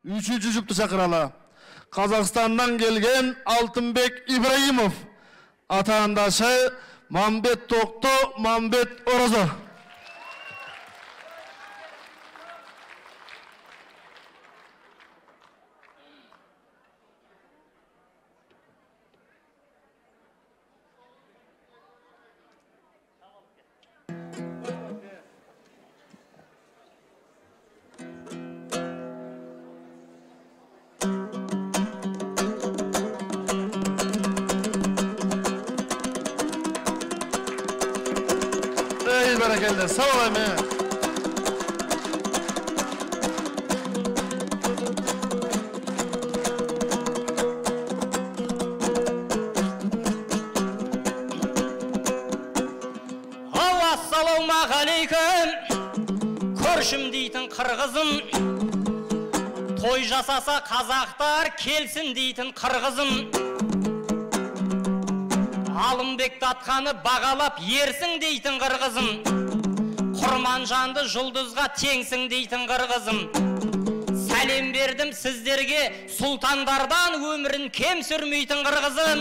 Üçüncü жүкті шақырала. Қазақстаннан келген Алтынбек Ибраимов. Атаандашы Мамбет Тоқты, Мамбет Ораза. Barakallah, sağ olun. Assalamualaikum. Көршім дейтін қырғызым, той жасаса қазақтар келсін дейтін қырғызым. Алымбекті атқаны бағалап ерсің дейтін қырғызым. Құрман жанды жұлдызға теңсің дейтін қырғызым. Сәлем бердім сіздерге, сұлтандардан өмірін кем сүрмейтін қырғызым.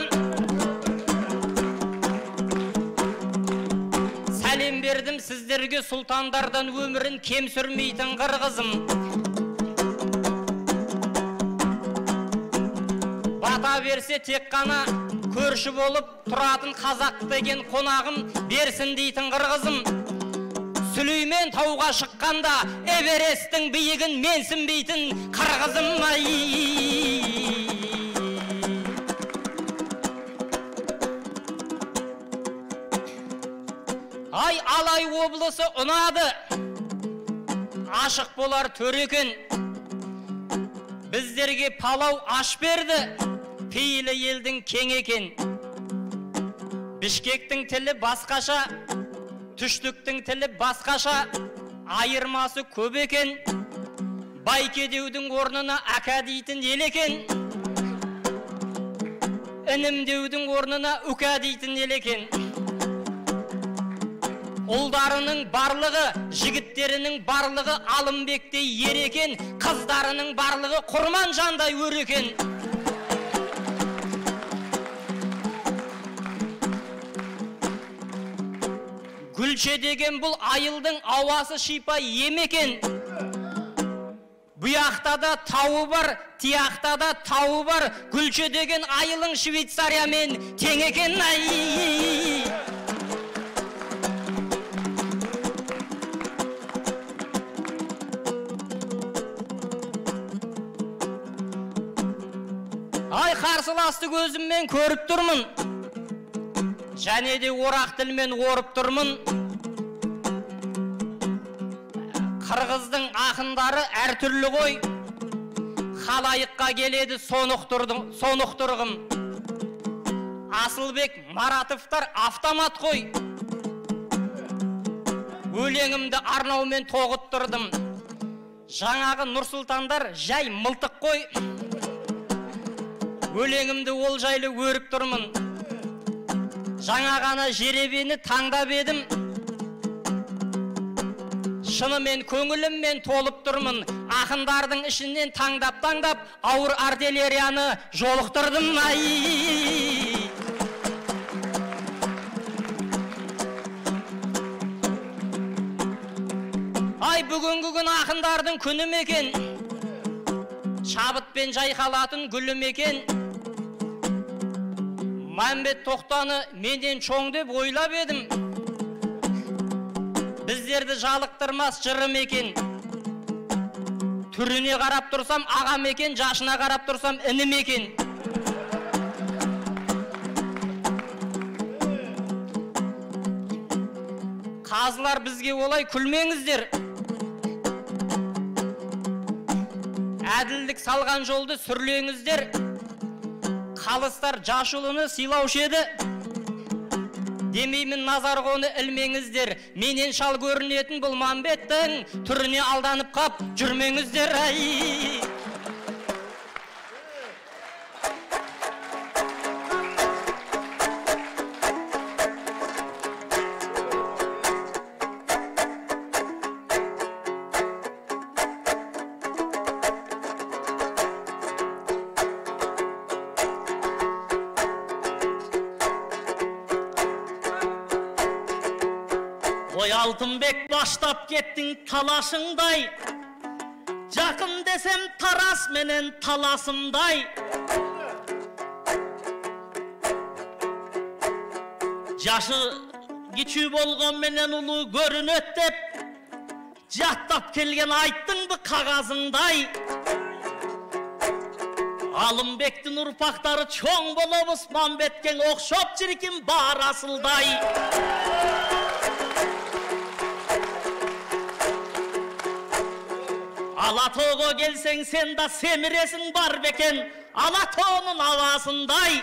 Сәлем бердім сіздерге, сұлтандардан өмірін кем сүрмейтін қырғызым. Бата берсе тек қана көрші болып тұратын қазақ деген қонағым берсін дейтін қырғызым. Сүлеймен тауға шыққанда Эвересттің биігін менсінбейтін қырғызым. Ай, Алай облысы ұнады, ашық болар төрекен. Біздерге палау аш берді, пейілі елдің кең екен. Бішкектің тілі басқаша, түштіктің тілі басқаша, айырмасы көп екен. Байкедеудің орнына әка дейтін ел екен. Інімдеудің орнына үка дейтін ел екен. Ұлдарының барлығы, жігіттерінің барлығы Алымбектей ер екен. Қыздарының барлығы Құрман жандай өр екен. Гүлше деген бұл айылдың ауасы шипа емекен. Бұяқта да тауы бар, тияқта да тауы бар. Гүлше деген айылың Швейцариямен тең екен. Ай, қарсыласты көзіммен көріп тұрмын, және де орақ тілмен орып тұрмын. Қырғыздың ақындары әртүрлі ғой, халайыққа келеді сонықтырғым. Асылбек Маратовтар автомат қой, өлеңімді арнаумен тоғыттырдым. Жаңағы Нұрсұлтандар жай мылтық қой, өлеңімді ол жайлы өріп тұрмын. Жаңа ғана жеребені таңдап едім, шынымен көңіліммен толып тұрмын. Ақындардың ішінен таңдап ауыр артиллерияны жолықтырдым. Ай, бүгінгі күн ақындардың күні мекен, шабытпен жайқалатын гүлі мекен. Мамбет Тоқтаны менден чоң деп ойлап едім, біздерді жалықтырмас жырым екен. Түріне қарап тұрсам ағам екен, жашына қарап тұрсам інім екен. Қазылар бізге олай күлмеңіздер. Әділдік салған жолды сүрлеңіздер. Қалыстар жашылыны сыйлаушы еді, демеймін назар қоны ілмеңіздер. Менен шал көрінетін бұл Мамбеттің түріне алданып қап жүрмеңіздер. Oy Altınbek başlap kettin talaşınday, Jakın desem taras menen talasınday. Jaşı kiçük bolgon menen ulu görünöt dep, jattap kelgen ayttın bu kagazınday. Alınbektin urpakları çoğun bolobuz, Mambetken okşop çirkin bar asılday. Alatoğ'a gelsen sen de semiresin bar beken, Alatoğ'un havasınday.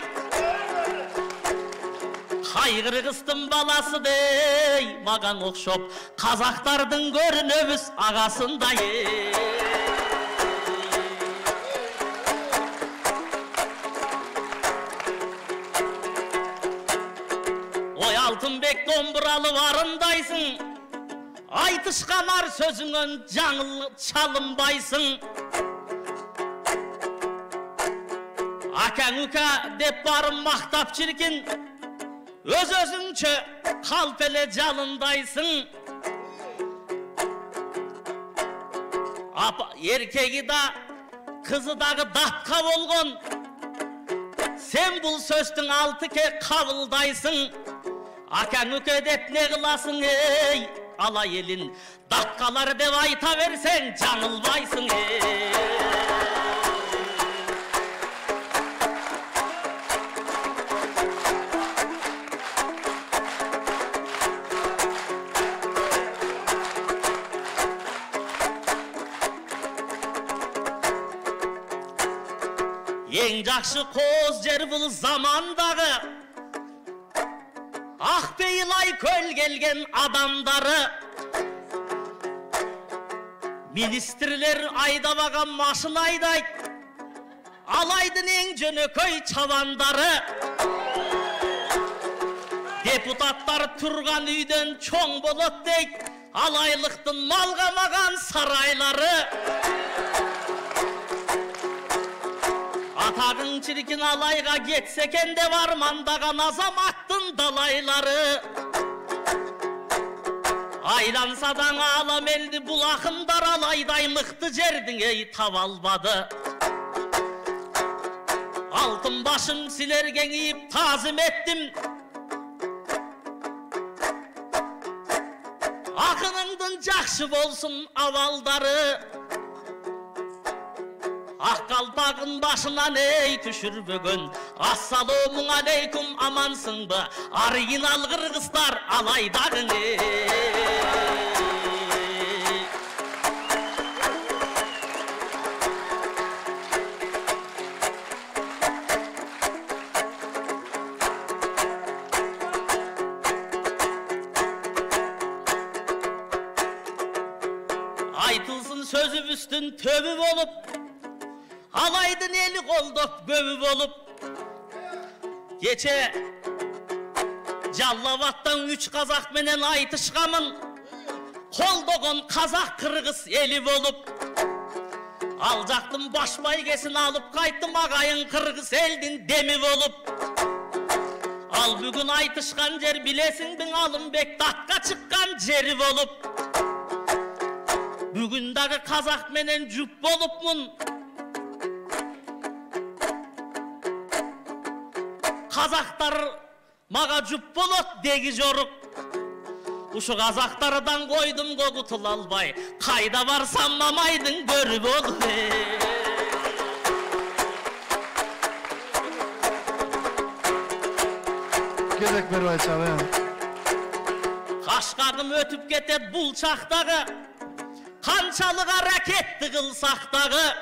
Kaygırgıstın balası dey, magan okşop, Kazaktardın görünöbüz ağasınday. Oy Altınbek domburalı varındaysın, Aytışkamar sözünün canlı çalınbaysın. Akan uka dep barın maktap çirkin, öz özünçe kalpele calındaysın. Erkegi da kızı dağı datka bolgon, sen bul söztün altı ke kavıldaysın. Akan uka dep ne kılasın ey, alay elin dakkaları dev ayta versen canılbaysın ey. En jakşı koz jer bul zamandağı, Ah beylay köl gelgen adamları, Ministrler ayda bagan maşılayday, Alaydın en jönököy çavandarı. Deputatlar turgan üyden çoğun bolot deyt, Alaylıktın malgamagan sarayları. Atağın çirkin alayga geçseken de varmandaga nazamattın dalayları. Aylansadan ağlam eldi bulakındar alayday mıhtı cerdin ey tavalbadı. Altın başım silergen iyip tazim ettim, Akınındın jakşı bolsun avaldarı. Ah kalpağın başına ey tüşür bugün, Assalomun aleykum amansın mı, Orijinal Kırgızlar alaydağın ey. Aytılsın sözübüstün töbü olup, Alaydın eli koldop göbü olup. Geçe Callavat'tan 3 kazak menen aytışkamın, Koldogon kazak kırgız eli olup. Alacaktım baş baygesini alıp kayttım, Agayın kırgız eldin demi olup. Al bugün aytışkan jer bilesin bin Alınbek dakka çıkkan jeri olup. Bugün dağı kazak menen cüp olupmun, Kazaktar maga cüp bolot degi joruk. Uşu kazaktardan koydum kogutul albay, Kayda varsam mamaydın görüp ol. Gezek bervay çalıyor. Kaşkağım ötüp ketet bulçaktağı, Kançalık hareketli kılsaktağı.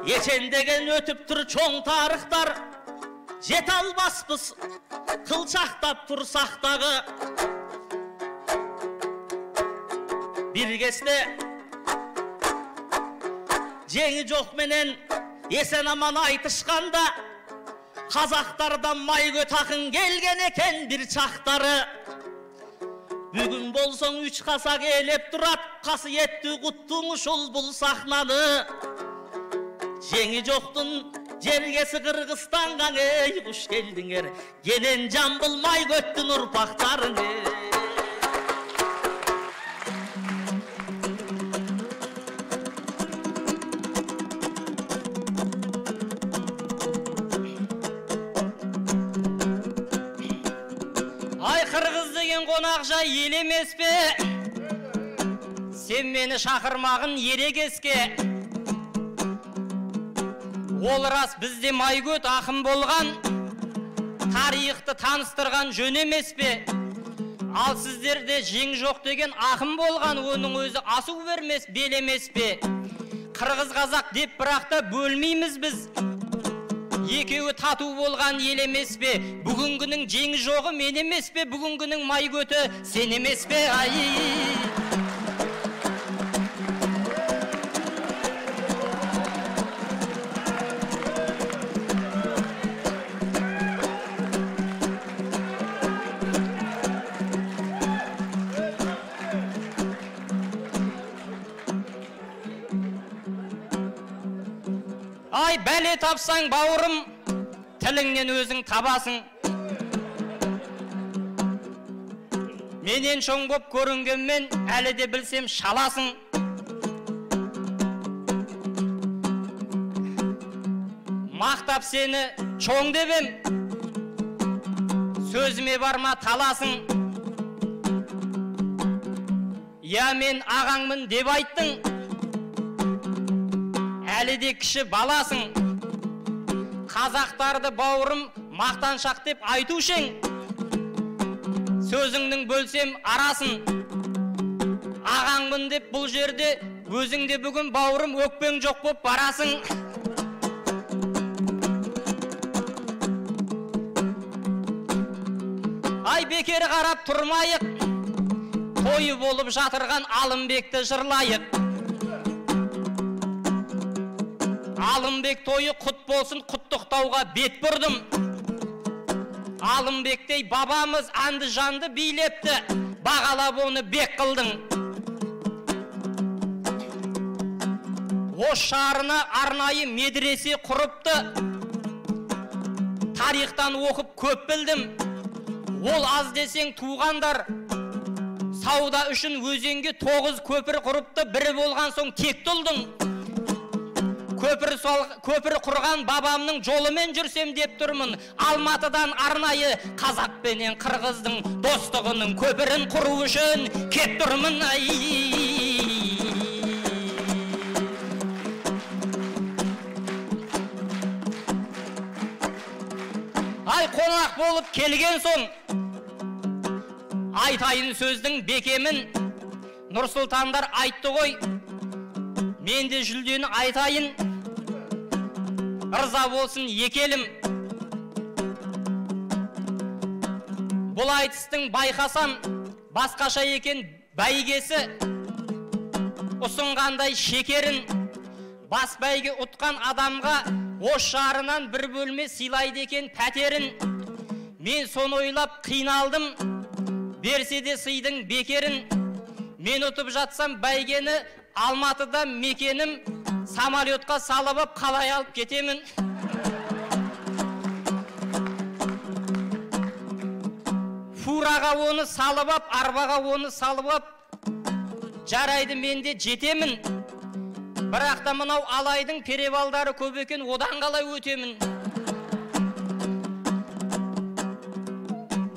Geçendegen ötüp tur çoğun tarıktar, Jet albaspız kılçaktap tursaktağı. Bir kesle Cengi çok menen esen aman aytışkanda, Kazaktardan maygö takın gelgen eken bir çaktarı. Bugün bolson 3 kasak eylep durat, Kasıyetti kuttuğun şul bul sahnanı. Cengi çoktun Жергесі Қырғызстанға ей құш келдіңер, келен жамбылмай көттің ұрпақтарың. Ай, Қырғыз деген қонақ жай ел емес пе? Сен мені шақырмағын ерегеске. Ол рас бізде майгөт ақын болған, тарихты таныстырған жөн емес пе? Ал сіздерде жең жоқ деген ақын болған, оның өзі асу бермес, бел емес пе? Қырғыз қазақ деп бірақта бөлмейміз біз. Екеуі тату болған ел емес пе? Бүгінгінің жеңі жоғы мен емес пе? Бүгінгінің майгөті сен емес пе? Ай, бәле тапсаң бауырым, тіліңнен өзің табасың. Менен шоң боп көрінгенмен, әлі де білсем шаласың. Мақтап сені чоң дебем, сөзіме барма таласың. Я мен ағаңмын деп айттың, әлі де кіші баласың. Қазақтарды бауырым мақтаншақ деп айтушең, сөзіңнің бөлсем арасын. Ағаңмын деп бұл жерде өзіңде бүгін бауырым өкпең жоқ боп барасың. Ай, бекер қарап тұрмайық, тойы болып жатырған Алымбекті жырлайық. Алымбек тойы құт болсын, құттықтауға бет бұрдым. Алымбектей бабамыз анды жанды билепті, бағалап оны бек қылдың. Ош шарына арнайы медресе құрыпты, тарихтан оқып көп білдім. Ол аз десең туғандар, сауда үшін өзенге 9 көпір құрыпты, бірі болған соң тек тұлдың. Көпір құрған бабамның жолымен жүрсем деп тұрмын. Алматыдан арнайы қазақ пенен қырғыздың достығының көпірін құру үшін кеп тұрмын. Ай, қонақ болып келген соң, айтайын сөздің бекемін. Нұрсұлтандар айтты ғой, мен де жүлдені айтайын. Ырза болсын екелім. Бұл айтыстың байқасам, басқаша екен бәйгесі. Ұсынғандай шекерін, бас бәйге ұтқан адамға Ош шарынан бір бөлме сыйлайды екен пәтерін. Мен соны ойлап қиналдым, берсе де сыйдың бекерін. Мен ұтып жатсам бәйгені, Алматыда мекенім, самолетқа салып ап қалай алып кетемін. Фураға оны салып ап, арбаға оны салып ап, жарайды менде жетемін. Бірақта мынау алайдың перевалдары көп екен, одан қалай өтемін.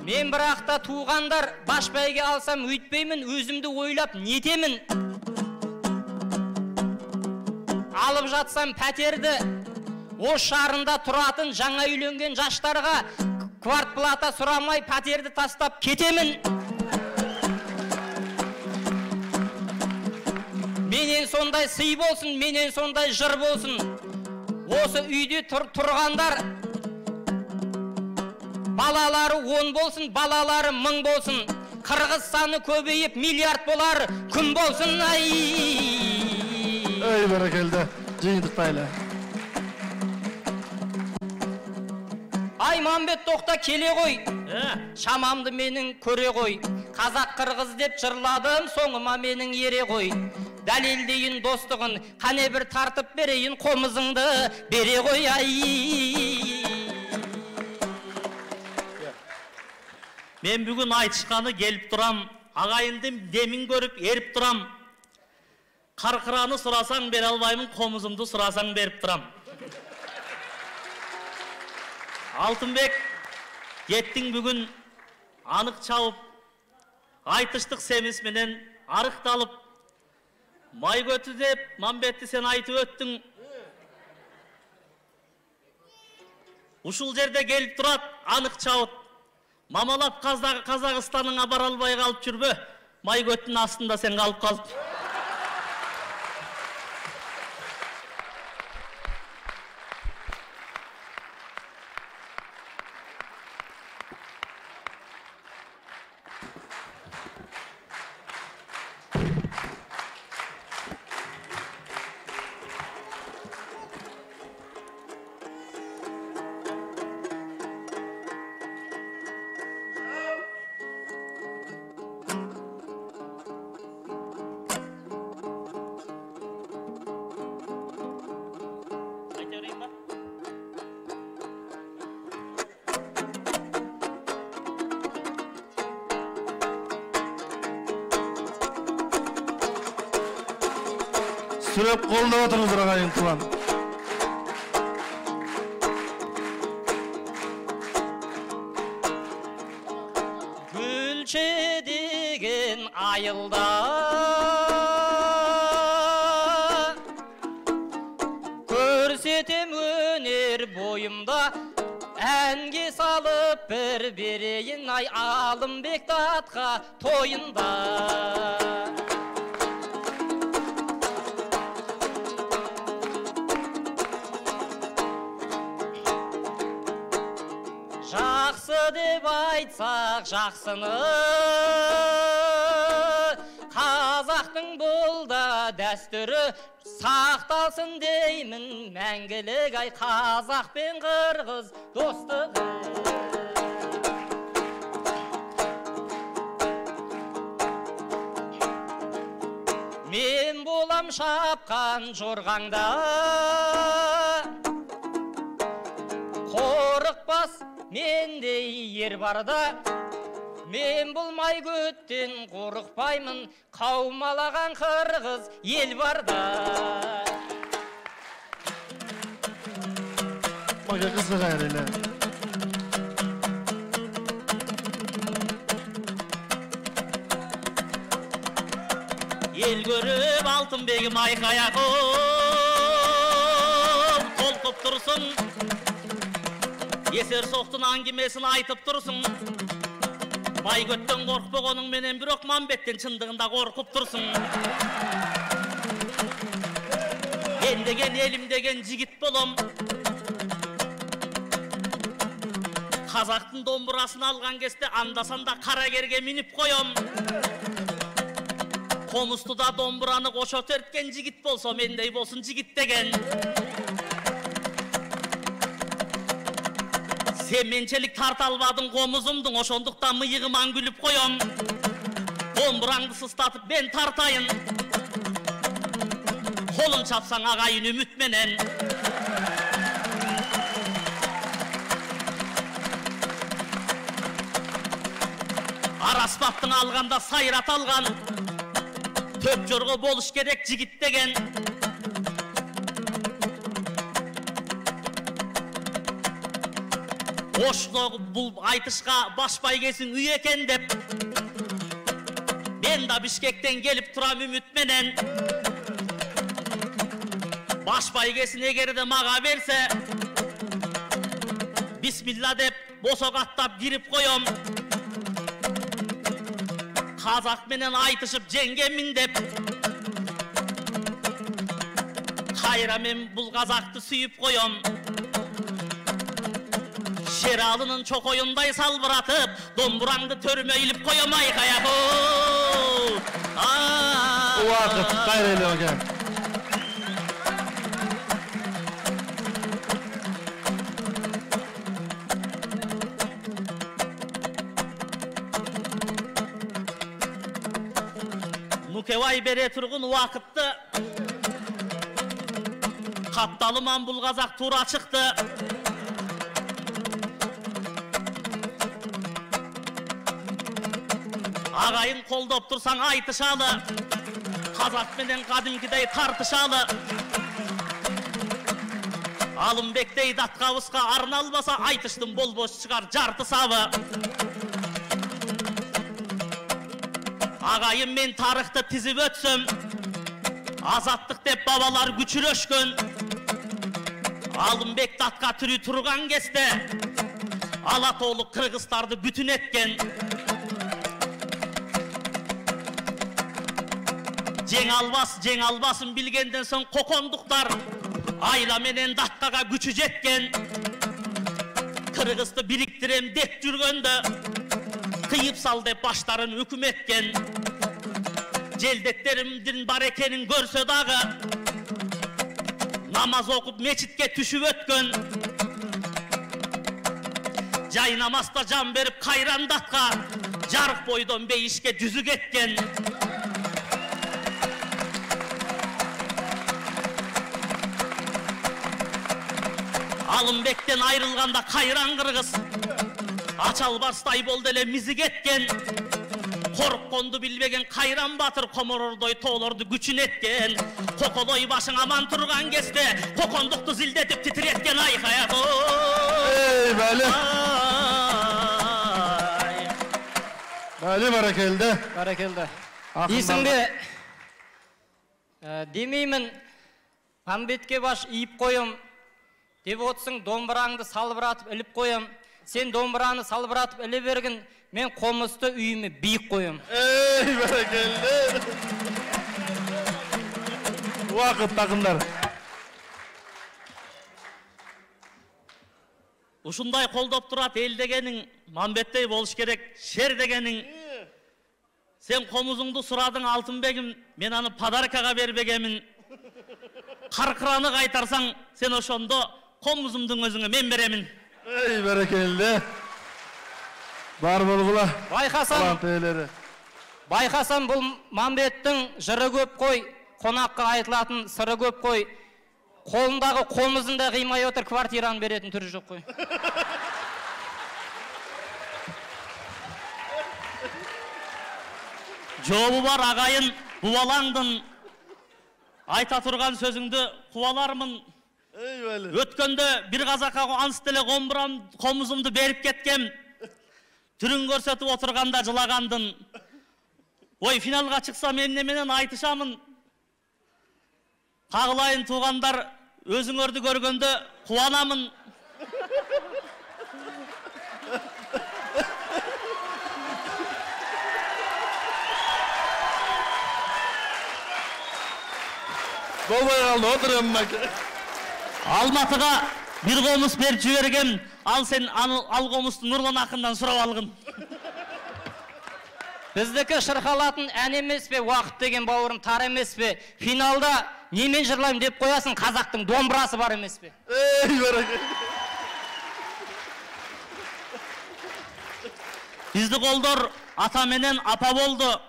Мен бірақта туғандар баш бәйге алсам өйтпеймін, өзімді ойлап нетемін. Алып жатсам пәтерді, Ош шарында тұратын жаңа үйленген жаштарға квартплата сұрамай пәтерді тастап кетемін. Менен сондай сый болсын, менен сондай жыр болсын. Осы үйде тұрғандар, балалары 10 болсын, балалары 1000 болсын. Қырғыз саны көбейіп миллиард болар күн болсын. Ey barakeldi, жиынтықтайлы. Ай, Мамбет тоқта келе ғой, шамамды менің көре ғой. Қазақ қырғыз деп жырладым, соңыма менің ере ғой. дәлелдейін достығын, қане бір тартып берейін қомызыңды, бере қояй. Мен бүгін айтышқаны келіп тұрам, ағайындым демін көріп еріп тұрам. Қарқыраны сұрасаң бере албаймын, қомызымды сұрасаң беріп тұрам. Алтынбек, еттің бүгін анық чауып, айтыштық семесменен арықталып, май көті деп, Мамбетті сен айтып өттің. Ушыл жерде келіп тұрат, анық чауып. Мамалап Қазақстаныңа бара албай қалып жүрбе, май көттің астында сен қалып қалып. Sürep kolda oturuzdur ağayın tuvan. Gülçe degen ayılda Körsetem öner boyumda Әнге салып бір берейін ай Алымбек татқа тойында Жақсы деп айтсақ жақсыны Қазақтың бұл да дәстүрі Сақталсын деймін мәңгілік ай Қазақ пен қырғыз достығы Мен болам шапқан жорғаңда Қорықпас мендей ер барда Мен болмай көттен қорықпаймын Қаумалаған қырғыз ел барда Maga kızı gayrıyla. Ел көріп Алтынбегім айқаяқым толқып тұрсын Есер соқтың аңгемесін айтып тұрсын Майгөттен қорқпағаның менен бір Мамбеттен шындығында қорқып тұрсын Мен деген елім деген жігіт болам Қазақтың домбырасын алған кесте андасанда қарагерге мініп қойым Қомыстыда домбыраны қоша терткен жігіт болса мендей болсын жігіт деген Сен меншелік тарта албадың қомызымдың ошондықтан миығыман күліп қойым Домбыраңды сыстатып мен тартайын Қолын чапсаң ағайын үмітменен Араспаптың алғанда сайрат алған Төп жорғы болыш керек жігіт деген Ошлығы бұл айтышқа башпай кесін үй екен деп Мен да Бишкектен келіп тұрам үмітменен Башпай кесін егерде маға берсе Бисмилла деп босоғаттап кіріп қойым Қазақ менен айтышып жеңгемін деп Қайра мен бұл қазақты сүйіп қойым Шералының чоқойындай салбыратып Домбыраңды төріме иліп қойым айқаяқ Uaqıt gayrıyla ogen. Nuke Тевай бере тұрғын уақытты Қапталыман бұл қазақ тура шықты. Ағайын қолдап тұрсаң айтышалы, қазақ менен қадимкідей тартышалы. Алымбектей датқауысқа арналмаса айтыштың бол-бос шығар жарты сабы. Ағайын мен тарихты тізіп өтсім, азаттық деп бабалар күчірөшкөн. Алымбек датқа түрі тұрған кесте, Алатоолу қырғыздарды бүтін еткен. Жең албасын білгенден соң қоқондықтар, айла менен датқаға күчі жеткен. Қырғызды біріктірем деп жүргенді, қиып сал деп баштарын үкіметкен. Желдеттерімдің бар екенін көрсе дағы, намаз оқып мечітке түшіп өткен. Жай намаста жан беріп қайрандатқа, жарық бойдан бейішке жүзі кеткен. Алымбектен айрылғанда қайран қырғыз, Ачалбарстай болды әле мізі кеткен. Қорыққонды білбеген қайран батыр, Қоморордой тоолорды күчін еткен. Қоқолой башың аман тұрған кесте, Қоқондықты зілдетіп титіреткен айқаят. Ey Bәлі. Bәлі бәрекелді. Бәрекелді. Есіңде демеймін, Мамбетке баш иіп қойым, деп отсың, домбыраңды салбыратып іліп қойым. Сен домбыраны салбыратып ілі берген, мен қомысты үйіме бейік қойым. Ey бәрекелді. Уақыт тақындар. Ушундай қолдап тұрат ел дегенің, Мамбеттей болыш керек, шер дегенің. Сен қомызыңды сұрадың Алтынбегім, мен аны подаркаға бербегемін. Қарқыраны қайтарсаң, сен ошондо қомызымдың өзіңе мен беремін. Ey бәрекелді. Бар болғыла. Байқасам бұл Мамбеттің жыры көп қой, қонаққа айтылатын сыры көп қой. Қолындағы қомызында қимай отыр, квартираны беретін түрі жоқ қой. Жообу бар ағайын, бұвалаңдың. Айта тұрған сөзіңді қуалармын. Өткенде бір қазаққа анстеле қомызымды беріп кеткем. Түрін көрсетіп отырғанда жылағандың. Ой, финалға шықсам емнеменен айтышамын. Қағылайын туғандар, өзіңөрді көргенде қуанамын. Болмай қалды, отырым мәке. Алматыға бір қомыс беріп жіберген, ал сен ал қомысты Нұрлан ақындан сұрап алғын. Біздікі шырқалатын ән емес пе, уақыт деген бауырым тар емес пе? Финалда немен жырлайым деп қоясың, қазақтың домбырасы бар емес пе? Ей бәрекелді. Бізді қолдыр ата менен апа болды.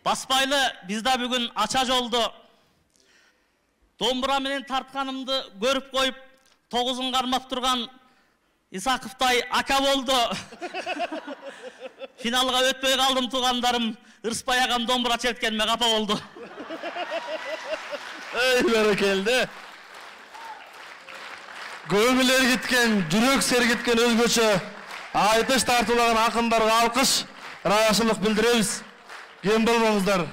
Баспайлы bizda бүгін ача жолды. Домбыра менен тартқанымды көріп қойып, тоғызын қармап тұрған Исақовтай ака болды. Финалға өтпей қалдым туғандарым, ырыспай ағам домбыра черткенме қапа болды. Ey бәрекелді. Көңілер кеткен, жүрек сергіткен өзгөчө айтыш тартылған ақындарға алқыш, рахмет білдіреміз. Кем болмаңыздар.